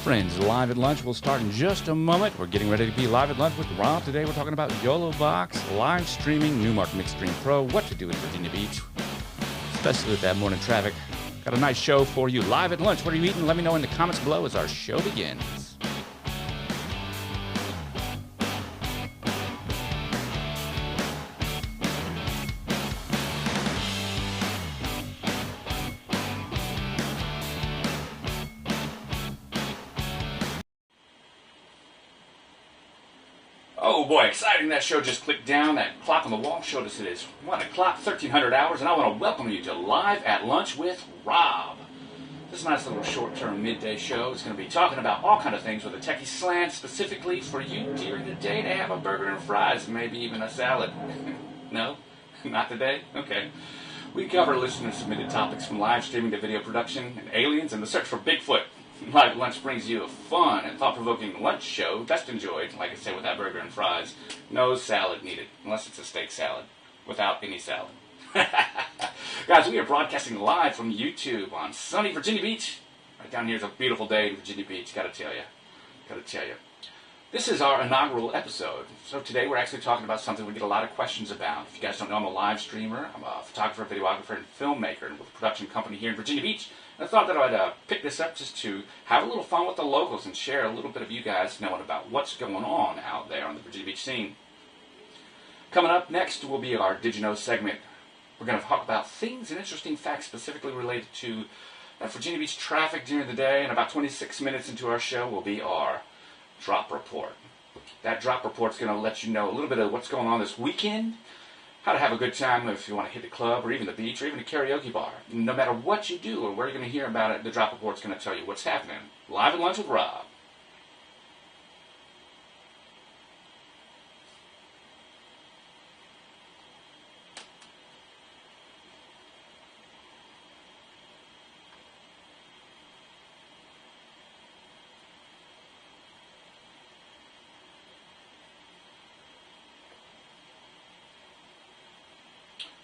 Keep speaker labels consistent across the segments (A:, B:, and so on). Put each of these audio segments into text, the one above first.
A: Friends, Live at Lunch will start in just a moment. We're getting ready to be live at lunch with Rob. Today we're talking about YoloBox, live streaming, Newmark Mixstream Pro, what to do in Virginia Beach, especially with that morning traffic. Got a nice show for you. Live at lunch, what are you eating? Let me know in the comments below as our show begins. Oh boy, exciting. That show just clicked down. That clock on the wall showed us it is 1 o'clock, 1300 hours, and I want to welcome you to Live at Lunch with Rob. This nice little short-term midday show is going to be talking about all kind of things with a techie slant, specifically for you during the day to have a burger and fries, and maybe even a salad. No? Not today? Okay. We cover listener-submitted topics from live streaming to video production and aliens and the search for Bigfoot. Live at Lunch brings you a fun and thought-provoking lunch show best enjoyed, like I say, with that burger and fries. No salad needed, unless it's a steak salad, without any salad. Guys, we are broadcasting live from YouTube on sunny Virginia Beach. Right down here is a beautiful day in Virginia Beach, gotta tell you. This is our inaugural episode. So today we're actually talking about something we get a lot of questions about. If you guys don't know, I'm a live streamer. I'm a photographer, videographer, and filmmaker with a production company here in Virginia Beach. And I thought that I'd pick this up just to have a little fun with the locals and share a little bit of you guys knowing about what's going on out there on the Virginia Beach scene. Coming up next will be our Did You Know segment. We're going to talk about things and interesting facts specifically related to Virginia Beach traffic during the day. And about 26 minutes into our show will be our drop report. That drop report is going to let you know a little bit of what's going on this weekend, how to have a good time if you want to hit the club or even the beach or even a karaoke bar. No matter what you do or where you're going to hear about it, the drop report is going to tell you what's happening. Live at Lunch with Rob.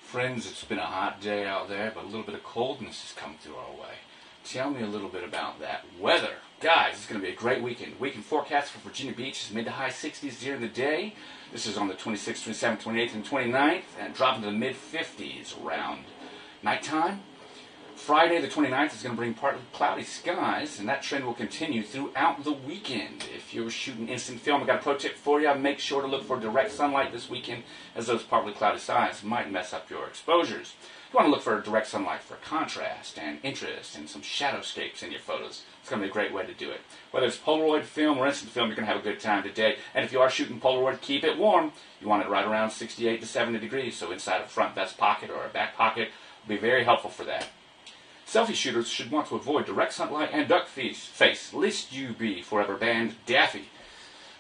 A: Friends, it's been a hot day out there, but a little bit of coldness has come through our way. Tell me a little bit about that weather. Guys, it's going to be a great weekend. Weekend forecast for Virginia Beach is mid to high 60s during the day. This is on the 26th, 27th, 28th, and 29th, and dropping to the mid 50s around nighttime. Friday the 29th is going to bring partly cloudy skies, and that trend will continue throughout the weekend. If you're shooting instant film, I've got a pro tip for you. Make sure to look for direct sunlight this weekend, as those partly cloudy skies might mess up your exposures. You want to look for direct sunlight for contrast and interest and some shadowscapes in your photos. It's going to be a great way to do it. Whether it's Polaroid film or instant film, you're going to have a good time today. And if you are shooting Polaroid, keep it warm. You want it right around 68 to 70 degrees, so inside a front vest pocket or a back pocket will be very helpful for that. Selfie shooters should want to avoid direct sunlight and duck face, lest you be forever banned Daffy.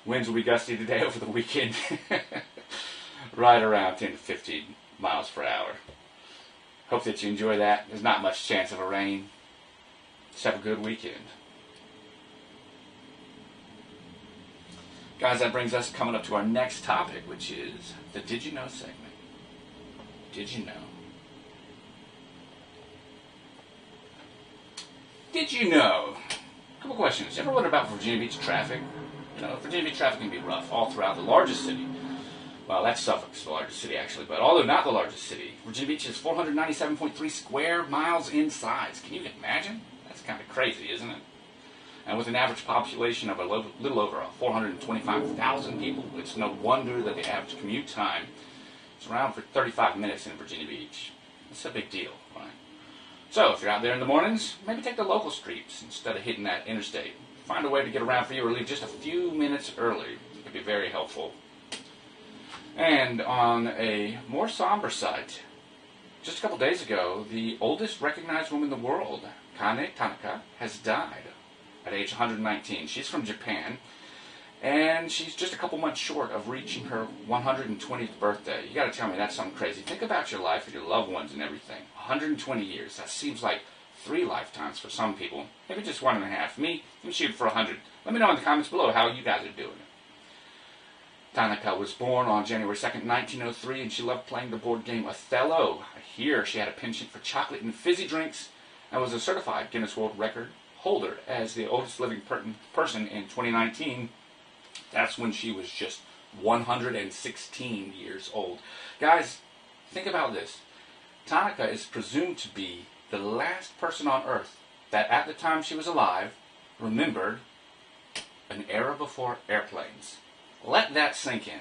A: Winds will be gusty today over the weekend, right around 10 to 15 miles per hour. Hope that you enjoy that. There's not much chance of a rain. Just have a good weekend. Guys, that brings us coming up to our next topic, which is the Did You Know segment. Did you know? Did you know? A couple questions. You ever wonder about Virginia Beach traffic? You know, Virginia Beach traffic can be rough all throughout the largest city. Well, that's Suffolk's the largest city, actually, but although not the largest city, Virginia Beach is 497.3 square miles in size. Can you imagine? That's kind of crazy, isn't it? And with an average population of a little over 425,000 people, it's no wonder that the average commute time is around for 35 minutes in Virginia Beach. It's a big deal, right? So, if you're out there in the mornings, maybe take the local streets instead of hitting that interstate. Find a way to get around for you or leave just a few minutes early. It could be very helpful. And on a more somber side, just a couple days ago, the oldest recognized woman in the world, Kane Tanaka, has died at age 119. She's from Japan, and she's just a couple months short of reaching her 120th birthday. You got to tell me that's something crazy. Think about your life and your loved ones and everything. 120 years. That seems like 3 lifetimes for some people. Maybe just 1.5. Me, I'm shooting for 100. Let me know in the comments below how you guys are doing. Tanaka was born on January 2nd, 1903, and she loved playing the board game Othello. Here, she had a penchant for chocolate and fizzy drinks and was a certified Guinness World Record Holder as the oldest living person in 2019. That's when she was just 116 years old. Guys, think about this. Tanaka is presumed to be the last person on Earth that at the time she was alive remembered an era before airplanes. Let that sink in.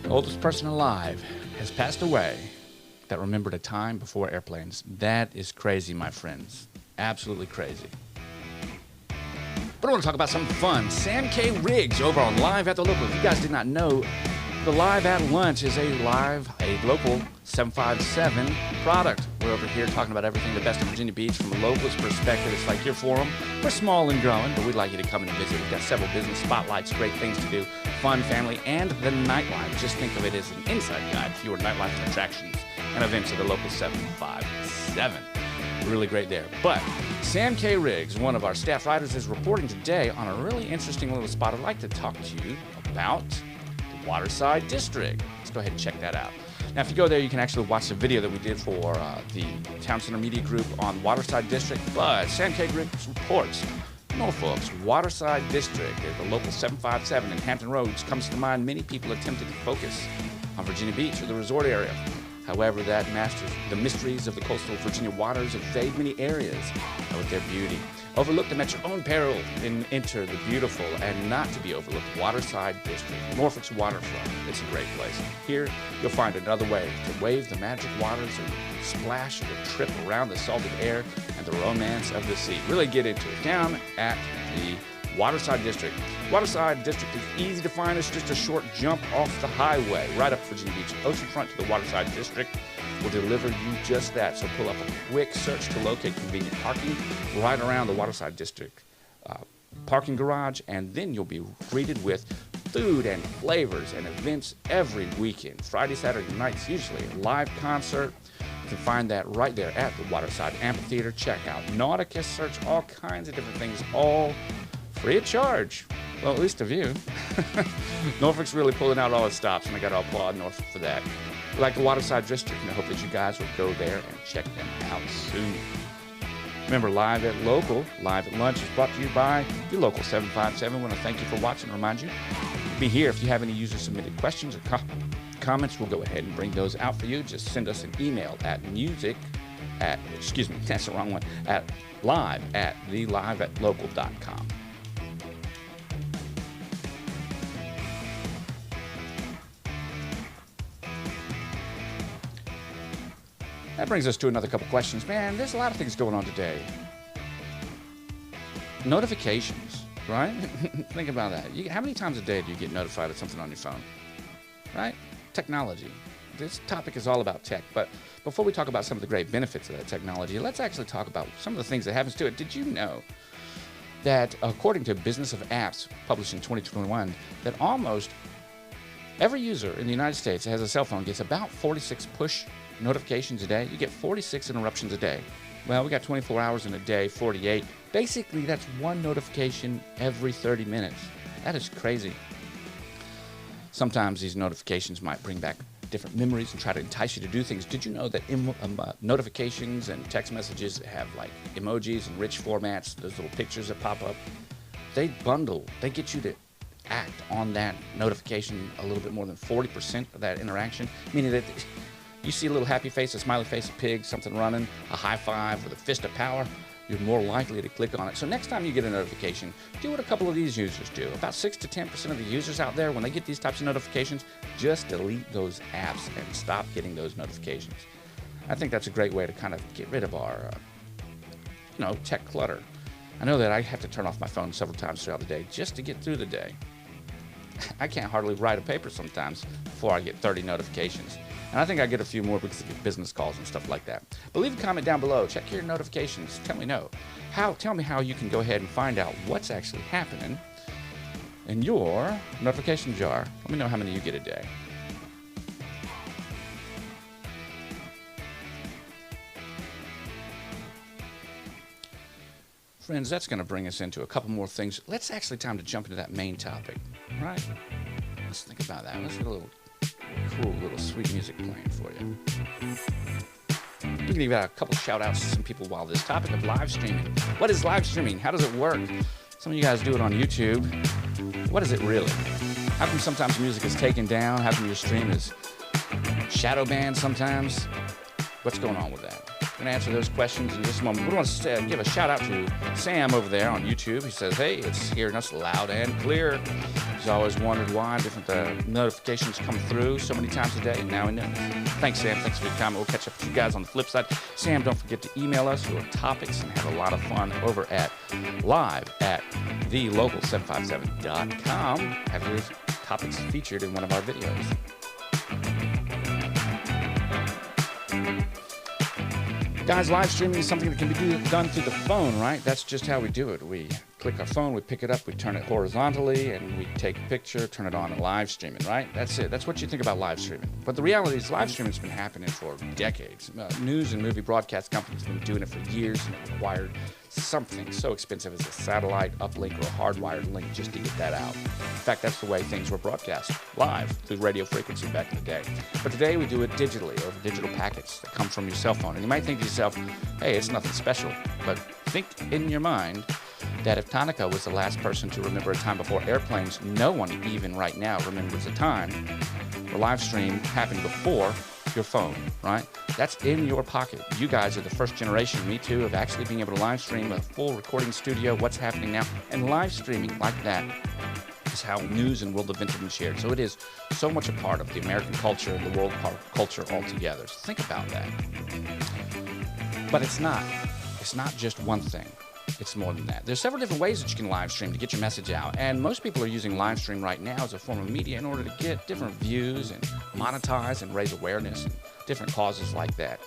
A: The oldest person alive has passed away that remembered a time before airplanes. That is crazy, my friends. Absolutely crazy. But I want to talk about something fun. Sam K. Riggs over on Live at the Local. If you guys did not know, the Live at Lunch is a local 757 product. We're over here talking about everything the best of Virginia Beach from a localist perspective. It's like your forum. We're small and growing, but we'd like you to come and visit. We've got several business spotlights, great things to do, fun, family, and the nightlife. Just think of it as an inside guide to your nightlife and attractions and events of the local 757. Really great there. But Sam K. Riggs, one of our staff writers, is reporting today on a really interesting little spot I'd like to talk to you about. Waterside District. Let's go ahead and check that out. Now, if you go there, you can actually watch the video that we did for the Town Center Media Group on Waterside District. But Sam K. Riggs reports Norfolk's Waterside District, the local 757 in Hampton Roads, comes to mind. Many people attempted to focus on Virginia Beach or the resort area. However, that masters the mysteries of the coastal Virginia waters evade many areas with their beauty. Overlook them at your own peril and enter the beautiful and not to be overlooked Waterside District, Norfolk's waterfront. It's a great place. Here, you'll find another way to wave the magic waters and splash or trip around the salted air and the romance of the sea. Really get into it. Down at the Waterside District. Waterside District is easy to find. It's just a short jump off the highway right up Virginia Beach oceanfront to the Waterside District. Will deliver you just that. So pull up a quick search to locate convenient parking right around the Waterside District parking garage, and then you'll be greeted with food and flavors and events every weekend. Friday, Saturday nights, usually a live concert. You can find that right there at the Waterside Amphitheater. Check out Nautica, search all kinds of different things, all free of charge. Well, at least of you. Norfolk's really pulling out all its stops, and I got to applaud Norfolk for that. We like the Waterside District, and I hope that you guys will go there and check them out soon. Remember, Live at Local, Live at Lunch is brought to you by the Local 757. I want to thank you for watching and remind you to be here if you have any user-submitted questions or comments. We'll go ahead and bring those out for you. Just send us an email at that's the wrong one, at live@theliveatlocal.com. That brings us to another couple questions. Man, there's a lot of things going on today. Notifications, right? Think about that. How many times a day do you get notified of something on your phone? Right? Technology. This topic is all about tech, but before we talk about some of the great benefits of that technology, let's actually talk about some of the things that happens to it. Did you know that according to Business of Apps, published in 2021, that almost every user in the United States that has a cell phone gets about 46 push notifications a day? You get 46 interruptions a day. Well, we got 24 hours in a day, 48. Basically, that's one notification every 30 minutes. That is crazy. Sometimes these notifications might bring back different memories and try to entice you to do things. Did you know that notifications and text messages have like emojis and rich formats, those little pictures that pop up? They bundle, they get you to act on that notification a little bit more than 40% of that interaction, meaning that you see a little happy face, a smiley face, a pig, something running, a high five with a fist of power, you're more likely to click on it. So next time you get a notification, do what a couple of these users do. About 6 to 10% of the users out there, when they get these types of notifications, just delete those apps and stop getting those notifications. I think that's a great way to kind of get rid of our, tech clutter. I know that I have to turn off my phone several times throughout the day just to get through the day. I can't hardly write a paper sometimes before I get 30 notifications. And I think I get a few more because of business calls and stuff like that. But leave a comment down below. Check your notifications. Tell me how you can go ahead and find out what's actually happening in your notification jar. Let me know how many you get a day. Friends, that's going to bring us into a couple more things. Let's actually time to jump into that main topic, right? Let's think about that. Let's get a little cool, little sweet music playing for you. We can give out a couple shout outs to some people while this topic of live streaming. What is live streaming? How does it work? Some of you guys do it on YouTube. What is it really? How come sometimes music is taken down? How come your stream is shadow banned sometimes? What's going on with that? I'm going to answer those questions in just a moment. We want to give a shout out to Sam over there on YouTube. He says, hey, it's hearing us loud and clear. He's always wondered why different notifications come through so many times a day, and now he knows. Thanks, Sam. Thanks for your comment. We'll catch up with you guys on the flip side. Sam, don't forget to email us your topics and have a lot of fun over at live@thelocal757.com. Have your topics featured in one of our videos. Guys, live streaming is something that can be done through the phone, right? That's just how we do it. We click our phone, we pick it up, we turn it horizontally, and we take a picture, turn it on, and live stream it, right? That's it. That's what you think about live streaming. But the reality is live streaming has been happening for decades. News and movie broadcast companies have been doing it for years, and it required something so expensive as a satellite uplink or a hardwired link just to get that out. In fact, that's the way things were broadcast live through radio frequency back in the day. But today we do it digitally over digital packets that come from your cell phone. And you might think to yourself, hey, it's nothing special. But think in your mind that if Tanaka was the last person to remember a time before airplanes, no one even right now remembers a time where live stream happened before your phone, right? That's in your pocket. You guys are the first generation, me too, of actually being able to live stream a full recording studio, what's happening now, and live streaming like that is how news and world events have been shared. So it is so much a part of the American culture and the world culture altogether. So think about that. But it's not just one thing. It's more than that. There's several different ways that you can live stream to get your message out, and most people are using live stream right now as a form of media in order to get different views and monetize and raise awareness and different causes like that.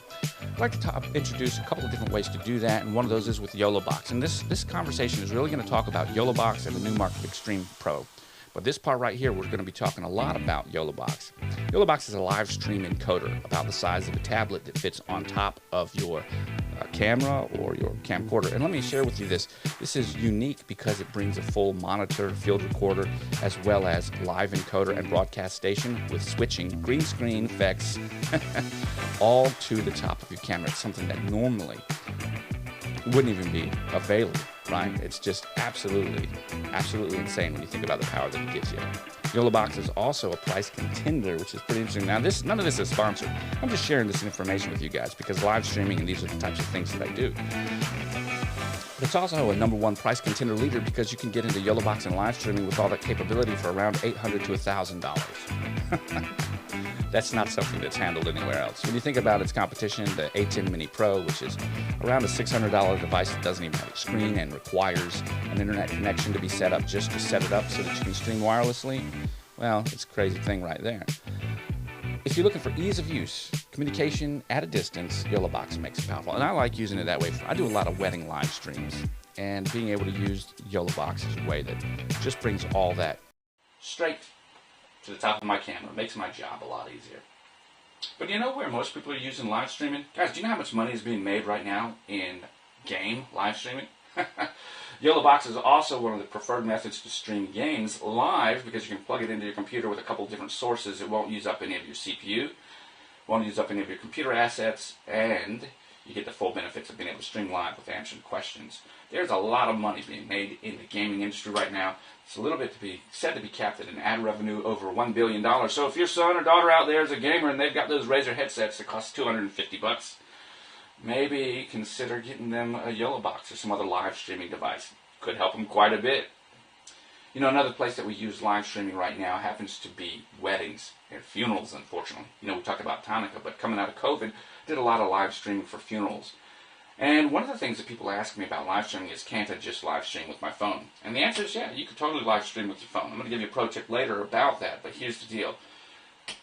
A: I'd like to introduce a couple of different ways to do that, and one of those is with YoloBox. And this conversation is really going to talk about YoloBox and the new Mark Mixstream Pro. But this part right here, we're going to be talking a lot about YoloBox. YoloBox is a live stream encoder about the size of a tablet that fits on top of your camera or your camcorder. And let me share with you this. This is unique because it brings a full monitor, field recorder, as well as live encoder and broadcast station with switching, green screen effects, all to the top of your camera. It's something that normally wouldn't even be available, right? It's just absolutely insane when you think about the power that it gives you. YoloBox is also a price contender, which is pretty interesting. Now, none of this is sponsored. I'm just sharing this information with you guys because live streaming and these are the types of things that I do. But it's also a #1 price contender leader because you can get into YoloBox and live streaming with all that capability for around $800 to $1,000. That's not something that's handled anywhere else. When you think about its competition, the A10 Mini Pro, which is around a $600 device that doesn't even have a screen and requires an internet connection to be set up just to set it up so that you can stream wirelessly, well, it's a crazy thing right there. If you're looking for ease of use, communication at a distance, YoloBox makes it powerful. And I like using it that way. I do a lot of wedding live streams, and being able to use YoloBox is a way that just brings all that straight to the top of my camera. It makes my job a lot easier. But you know where most people are using live streaming? Guys, do you know how much money is being made right now in game live streaming? YoloBox is also one of the preferred methods to stream games live because you can plug it into your computer with a couple of different sources. It won't use up any of your CPU, won't use up any of your computer assets, and you get the full benefits of being able to stream live with answering questions. There's a lot of money being made in the gaming industry right now. It's a little bit said to be capped at an ad revenue over $1 billion. So if your son or daughter out there is a gamer and they've got those Razer headsets that cost $250, maybe consider getting them a YoloBox or some other live streaming device. Could help them quite a bit. You know, another place that we use live streaming right now happens to be weddings and funerals, unfortunately. You know, we talked about Tanaka, but coming out of COVID, did a lot of live streaming for funerals. And one of the things that people ask me about live streaming is, can't I just live stream with my phone? And the answer is, yeah, you could totally live stream with your phone. I'm going to give you a pro tip later about that, but here's the deal.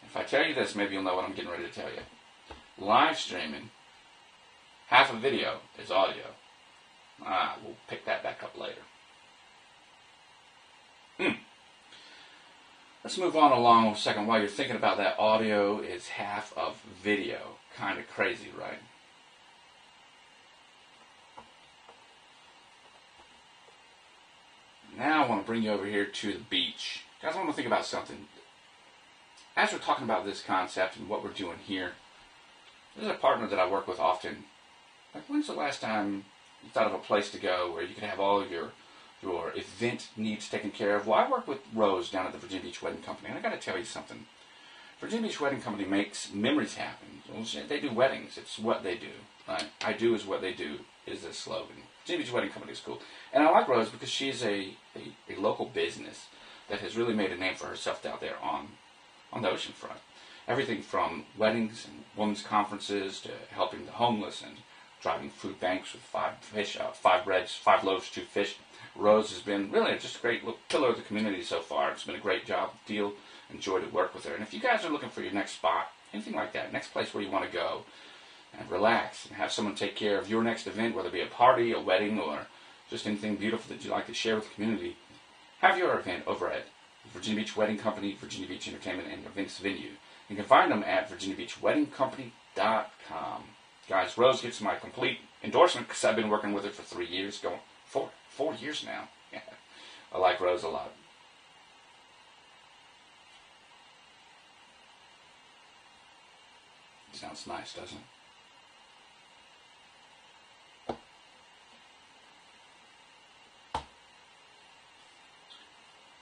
A: If I tell you this, maybe you'll know what I'm getting ready to tell you. Live streaming, half a video is audio. We'll pick that back up later. Let's move on along a second. While you're thinking about that, audio is half of video. Kind of crazy, right? Now I want to bring you over here to the beach. Guys, I want to think about something. As we're talking about this concept and what we're doing here, there's a partner that I work with often. Like, when's the last time you thought of a place to go where you could have all of your event needs taken care of? Well, I work with Rose down at the Virginia Beach Wedding Company, and I got to tell you something. Virginia Beach Wedding Company makes memories happen. They do weddings. It's what they do. Right? I do is what they do is the slogan. Virginia Beach Wedding Company is cool. And I like Rose because she's a local business that has really made a name for herself out there on the ocean front. Everything from weddings and women's conferences to helping the homeless and driving food banks with 5 breads, 5 loaves, 2 fish. Rose has been really just a great little pillar of the community so far. It's been a great job, deal, enjoy to work with her. And if you guys are looking for your next spot, anything like that, next place where you want to go and relax and have someone take care of your next event, whether it be a party, a wedding, or just anything beautiful that you'd like to share with the community, have your event over at Virginia Beach Wedding Company, Virginia Beach Entertainment and Events Venue. You can find them at virginiabeachweddingcompany.com. Guys, Rose gets my complete endorsement because I've been working with her for 3 years, going 4 years now. I like Rose a lot. Sounds nice, doesn't it?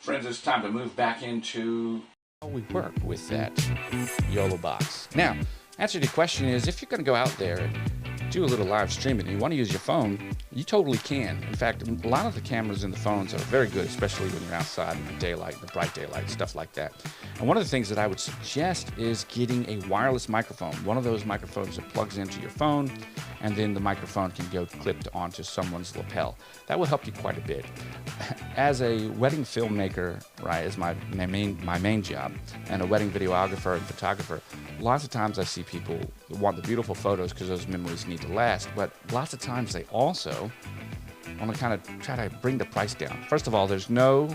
A: Friends, it's time to move back into how we work with that YoloBox. Now, answer to your question is, if you're going to go out there and do a little live streaming and you want to use your phone, you totally can. In fact, a lot of the cameras in the phones are very good, especially when you're outside in the daylight, the bright daylight, stuff like that. And one of the things that I would suggest is getting a wireless microphone, one of those microphones that plugs into your phone, and then the microphone can go clipped onto someone's lapel. That will help you quite a bit. As a wedding filmmaker, right, is my main job, and a wedding videographer and photographer, lots of times I see people want the beautiful photos because those memories need to last, but lots of times they also want to kind of try to bring the price down. First of all, there's no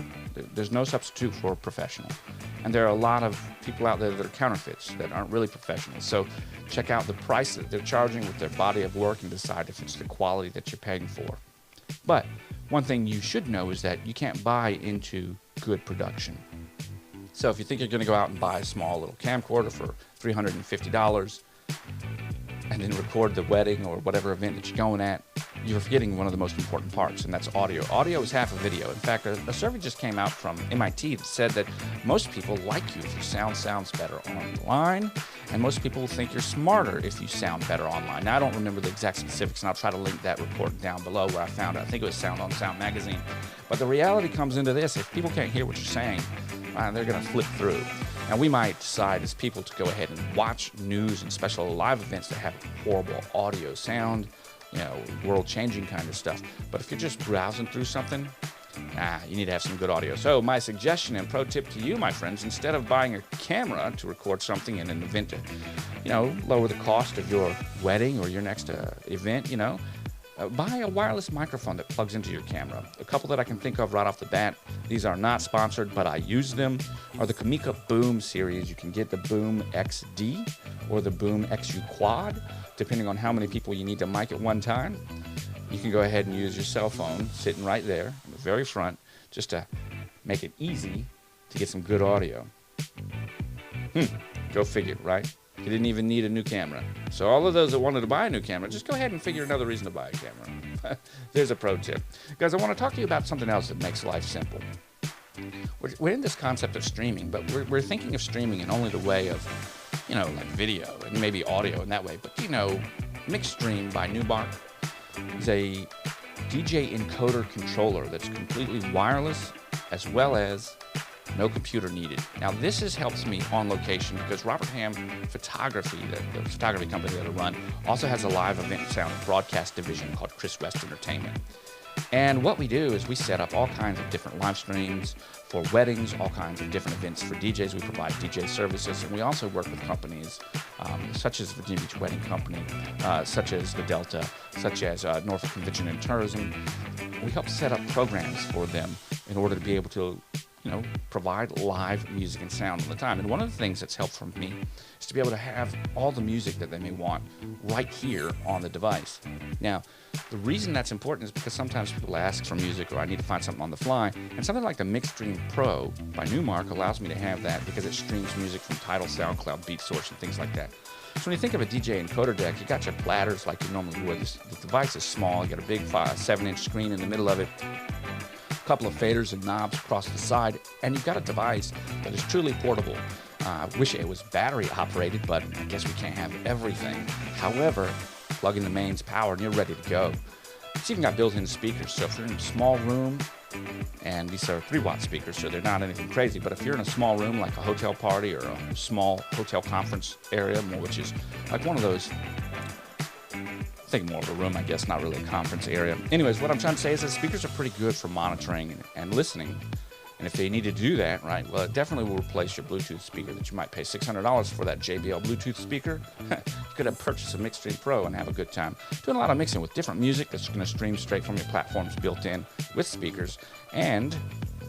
A: substitute for a professional. And there are a lot of people out there that are counterfeits, that aren't really professionals. So check out the price that they're charging with their body of work and decide if it's the quality that you're paying for. But one thing you should know is that you can't buy into good production. So if you think you're going to go out and buy a small little camcorder for $350 and then record the wedding or whatever event that you're going at, you're forgetting one of the most important parts, and that's audio. Audio is half a video. In fact, a survey just came out from MIT that said that most people like you if your sound sounds better online, and most people think you're smarter if you sound better online. Now, I don't remember the exact specifics, and I'll try to link that report down below where I found it. I think it was Sound on Sound magazine. But the reality comes into this. If people can't hear what you're saying, they're going to flip through. And we might decide as people to go ahead and watch news and special live events that have horrible audio sound, world-changing kind of stuff. But if you're just browsing through something, you need to have some good audio. So my suggestion and pro tip to you, my friends, instead of buying a camera to record something in an event to, lower the cost of your wedding or your next event, buy a wireless microphone that plugs into your camera. A couple that I can think of right off the bat, these are not sponsored, but I use them, are the Kamika Boom series. You can get the Boom XD or the Boom XU Quad, depending on how many people you need to mic at one time. You can go ahead and use your cell phone sitting right there in the very front just to make it easy to get some good audio. Go figure, right? You didn't even need a new camera. So all of those that wanted to buy a new camera, just go ahead and figure another reason to buy a camera. There's a pro tip. Guys, I want to talk to you about something else that makes life simple. We're in this concept of streaming, but we're thinking of streaming in only the way of, like video and maybe audio in that way. But Mixstream by Newbark is a DJ encoder controller that's completely wireless as well as no computer needed. Now, this helps me on location because Robert Ham Photography, the photography company that I run, also has a live event sound broadcast division called Chris West Entertainment. And what we do is we set up all kinds of different live streams for weddings, all kinds of different events for DJs. We provide DJ services, and we also work with companies such as Virginia Beach Wedding Company, such as the Delta, such as Norfolk Convention and Tourism. We help set up programs for them in order to be able to provide live music and sound all the time. And one of the things that's helpful for me is to be able to have all the music that they may want right here on the device. Now, the reason that's important is because sometimes people ask for music or I need to find something on the fly, and something like the Mixstream Pro by Newmark allows me to have that because it streams music from Tidal, SoundCloud, BeatSource, and things like that. So when you think of a DJ encoder deck, you got your bladders like you normally would. The device is small. You got a big 7-inch screen in the middle of it, a couple of faders and knobs across the side, and you've got a device that is truly portable. I wish it was battery operated, but I guess we can't have everything. However, plug in the mains power and you're ready to go. It's even got built-in speakers, so if you're in a small room, and these are 3-watt speakers, so they're not anything crazy, but if you're in a small room like a hotel party or a small hotel conference area, which is like one of those, think more of a room, I guess, not really a conference area. Anyways, what I'm trying to say is that speakers are pretty good for monitoring and listening. And if they needed to do that, right, well, it definitely will replace your Bluetooth speaker that you might pay $600 for, that JBL Bluetooth speaker. You could have purchased a Mixstream Pro and have a good time doing a lot of mixing with different music that's going to stream straight from your platforms built in with speakers, and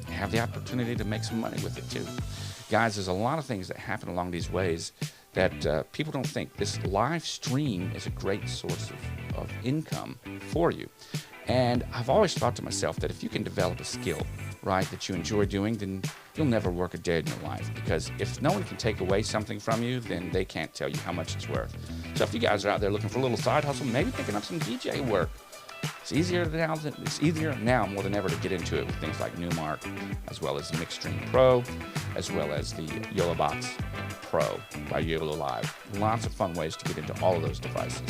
A: have the opportunity to make some money with it too. Guys, there's a lot of things that happen along these ways that people don't think. This live stream is a great source of income for you. And I've always thought to myself that if you can develop a skill, right, that you enjoy doing, then you'll never work a day in your life. Because if no one can take away something from you, then they can't tell you how much it's worth. So if you guys are out there looking for a little side hustle, maybe picking up some DJ work. It's easier now more than ever to get into it with things like Newmark, as well as the Mixstream Pro, as well as the YoloBox Pro by YoloLive. Lots of fun ways to get into all of those devices.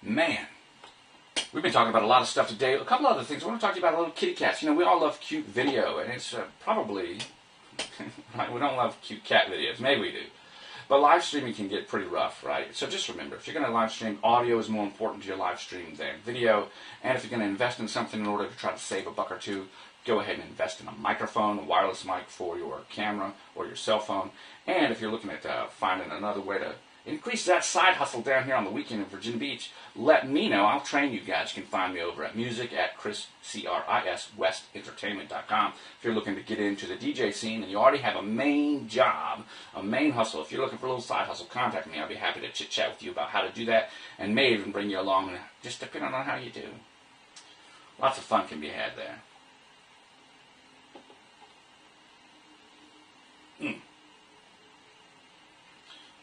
B: Man, we've been talking about a lot of stuff today. A couple other things. I want to talk to you about a little kitty cats. We all love cute video, and it's probably, right, we don't love cute cat videos. Maybe we do. But live streaming can get pretty rough, right? So just remember, if you're going to live stream, audio is more important to your live stream than video. And if you're going to invest in something in order to try to save a buck or two, go ahead and invest in a microphone, a wireless mic for your camera or your cell phone. And if you're looking at finding another way to increase that side hustle down here on the weekend in Virginia Beach, let me know. I'll train you guys. You can find me over at music@ChrisWesTentertainment.com. If you're looking to get into the DJ scene and you already have a main job, a main hustle, if you're looking for a little side hustle, contact me. I'll be happy to chit-chat with you about how to do that, and may even bring you along, just depending on how you do. Lots of fun can be had there.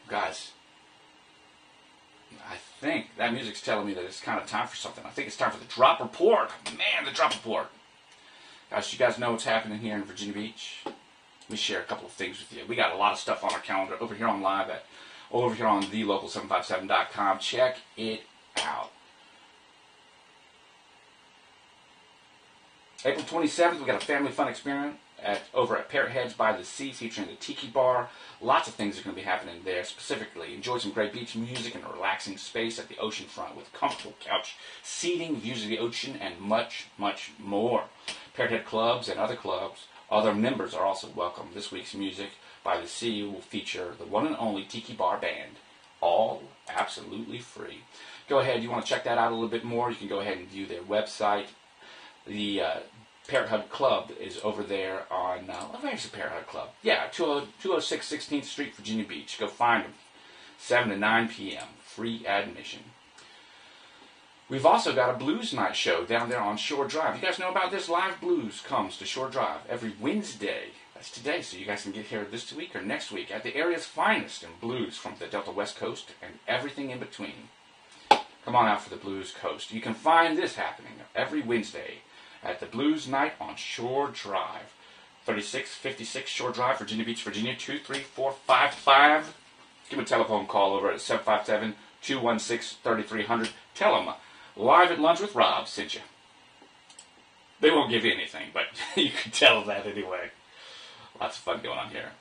B: Guys, I think that music's telling me that it's kind of time for something. I think it's time for the drop report. Man, the drop report. Guys, you guys know what's happening here in Virginia Beach? Let me share a couple of things with you. We got a lot of stuff on our calendar over here on live over here on thelocal757.com. Check it out. April 27th, we got a family fun experience over at Parrot Heads by the Sea, featuring the Tiki Bar. Lots of things are going to be happening there. Specifically, enjoy some great beach music and a relaxing space at the ocean front with comfortable couch seating, views of the ocean, and much, much more. Parrot Head clubs and other members are also welcome. This week's music by the Sea will feature the one and only Tiki Bar Band, all absolutely free. Go ahead, you want to check that out a little bit more, you can go ahead and view their website. The Parrot Head Club is over there on, where's the Parrot Head Club? Yeah, 206 16th Street, Virginia Beach. Go find them. 7 to 9 p.m. Free admission. We've also got a blues night show down there on Shore Drive. You guys know about this? Live Blues comes to Shore Drive every Wednesday. That's today, so you guys can get here this week or next week at the area's finest in blues from the Delta West Coast and everything in between. Come on out for the Blues Coast. You can find this happening every Wednesday at the Blues Night on Shore Drive. 3656 Shore Drive, Virginia Beach, Virginia, 23455. Give them a telephone call over at 757-216-3300. Tell them Live at Lunch with Rob sent you. They won't give you anything, but you can tell them that anyway. Lots of fun going on here.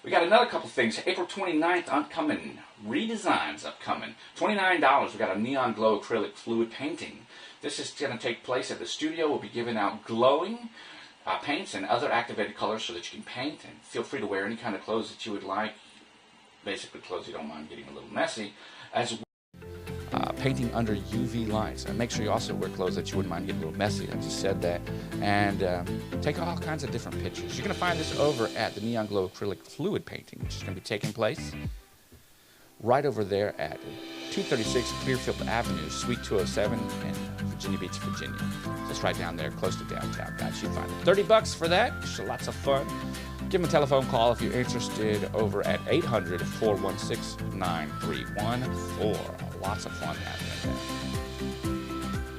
B: We got another couple things. April 29th upcoming. Redesigns upcoming. $29. We got a neon glow acrylic fluid painting. This is going to take place at the studio. We'll be giving out glowing paints and other activated colors so that you can paint, and feel free to wear any kind of clothes that you would like. Basically clothes you don't mind getting a little messy. As painting under UV lights. And make sure you also wear clothes that you wouldn't mind getting a little messy. I just said that. And take all kinds of different pictures. You're going to find this over at the Neon Glow Acrylic Fluid Painting, which is going to be taking place right over there at 236 Clearfield Avenue, Suite 207 in Virginia Beach, Virginia. Just right down there, close to downtown, guys. You find it. $30 for that. It's lots of fun. Give them a telephone call if you're interested over at 800-416-9314. Lots of fun happening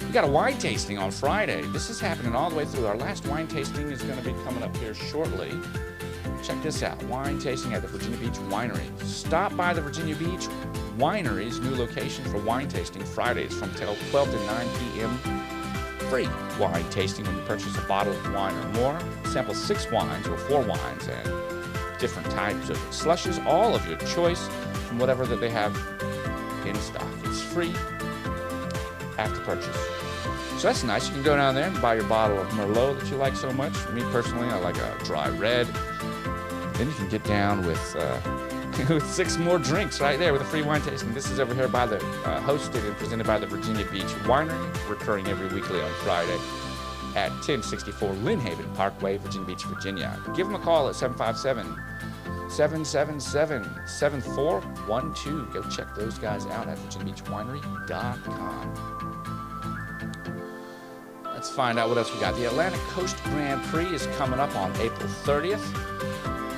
B: there. We got a wine tasting on Friday. This is happening all the way through. Our last wine tasting is going to be coming up here shortly. Check this out, wine tasting at the Virginia Beach Winery. Stop by the Virginia Beach Winery's new location for wine tasting Fridays from 12 to 9 p.m. Free wine tasting when you purchase a bottle of wine or more. Sample 6 wines or 4 wines and different types of slushes, all of your choice from whatever that they have in stock. It's free after purchase. So that's nice. You can go down there and buy your bottle of Merlot that you like so much. Me personally, I like a dry red. Then you can get down with 6 more drinks right there with a free wine tasting. This is over here by the hosted and presented by the Virginia Beach Winery, recurring every weekly on Friday at 1064 Lynn Haven Parkway, Virginia Beach, Virginia. Give them a call at 757-777-7412. Go check those guys out at virginiabeachwinery.com. Let's find out what else we got. The Atlantic Coast Grand Prix is coming up on April 30th.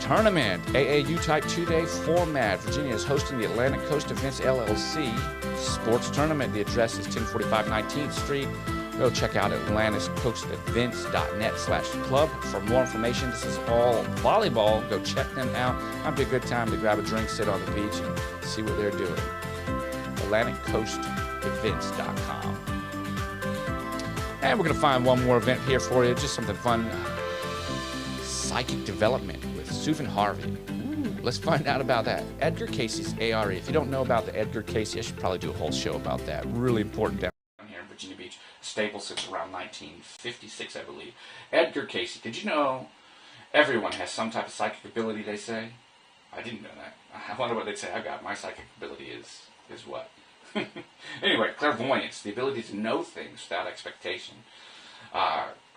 B: Tournament, AAU type 2-day format. Virginia is hosting the Atlantic Coast Events LLC sports tournament. The address is 1045 19th Street. Go check out atlanticcoastevents.net/club for more information. This is all volleyball. Go check them out. Might be a good time to grab a drink, sit on the beach, and see what they're doing. AtlanticCoastEvents.com. And we're going to find one more event here for you, just something fun. Psychic Development with Susan Harvey. Ooh, let's find out about that. Edgar Cayce's ARE. If you don't know about the Edgar Cayce, I should probably do a whole show about that. Really important down
A: here in Virginia Beach. Staple since around 1956, I believe. Edgar Cayce. Did you know everyone has some type of psychic ability, they say? I didn't know that. I wonder what they'd say I got. My psychic ability is what? Anyway, clairvoyance, the ability to know things without expectation.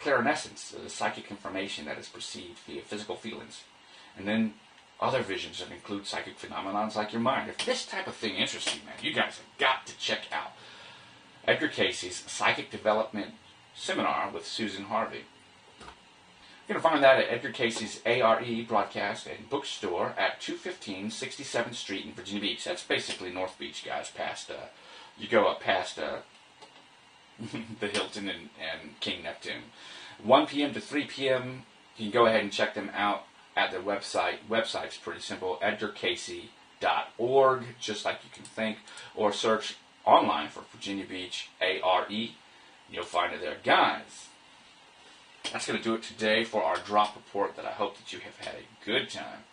A: Clairessence, the psychic information that is perceived via physical feelings. And then other visions that include psychic phenomena like your mind. If this type of thing interests you, man, you guys have got to check out Edgar Cayce's Psychic Development Seminar with Susan Harvey. You're going to find that at Edgar Cayce's ARE broadcast and bookstore at 215 67th Street in Virginia Beach. That's basically North Beach, guys, past, you go up past the Hilton and King Neptune. 1 p.m. to 3 p.m. You can go ahead and check them out at their website. Website's pretty simple, edgarcayce.org, just like you can think, or search online for Virginia Beach ARE. You'll find it there. Guys, that's going to do it today for our drop report that I hope that you have had a good time.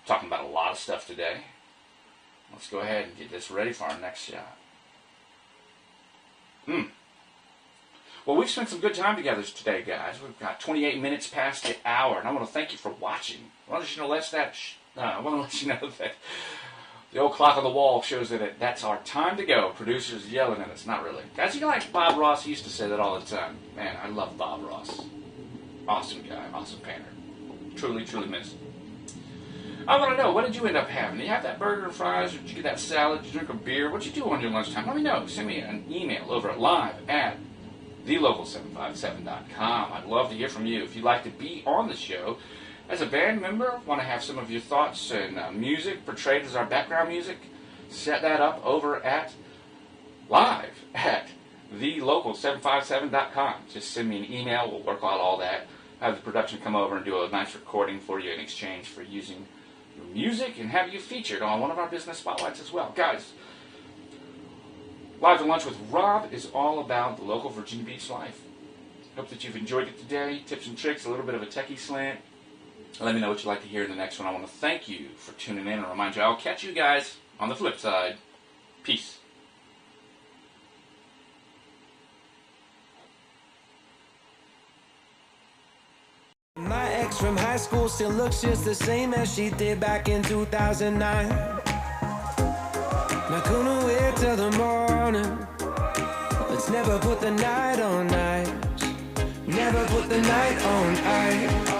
A: Talking about a lot of stuff today. Let's go ahead and get this ready for our next shot. Well, we've spent some good time together today, guys. We've got 28 minutes past the hour, and I want to thank you for watching. I want to let you know that the old clock on the wall shows that that's our time to go. Producers yelling at us. Not really. Guys, you know, like Bob Ross used to say that all the time. Man, I love Bob Ross. Awesome guy, awesome painter. Truly, truly miss him. I want to know, what did you end up having? Did you have that burger and fries, or did you get that salad? Did you drink a beer? What did you do on your lunchtime? Let me know. Send me an email over at live@thelocal757.com. I'd love to hear from you. If you'd like to be on the show as a band member, want to have some of your thoughts and music portrayed as our background music, set that up over at live@thelocal757.com. Just send me an email. We'll work out all that. Have the production come over and do a nice recording for you in exchange for using your music, and have you featured on one of our business spotlights as well. Guys, Live to Lunch with Rob is all about the local Virginia Beach life. Hope that you've enjoyed it today. Tips and tricks, a little bit of a techie slant. Let me know what you'd like to hear in the next one. I want to thank you for tuning in and remind you I'll catch you guys on the flip side. Peace.
C: My ex from high school still looks just the same as she did back in 2009. I couldn't wait till the morning Never put the night on ice. Never put the night on ice.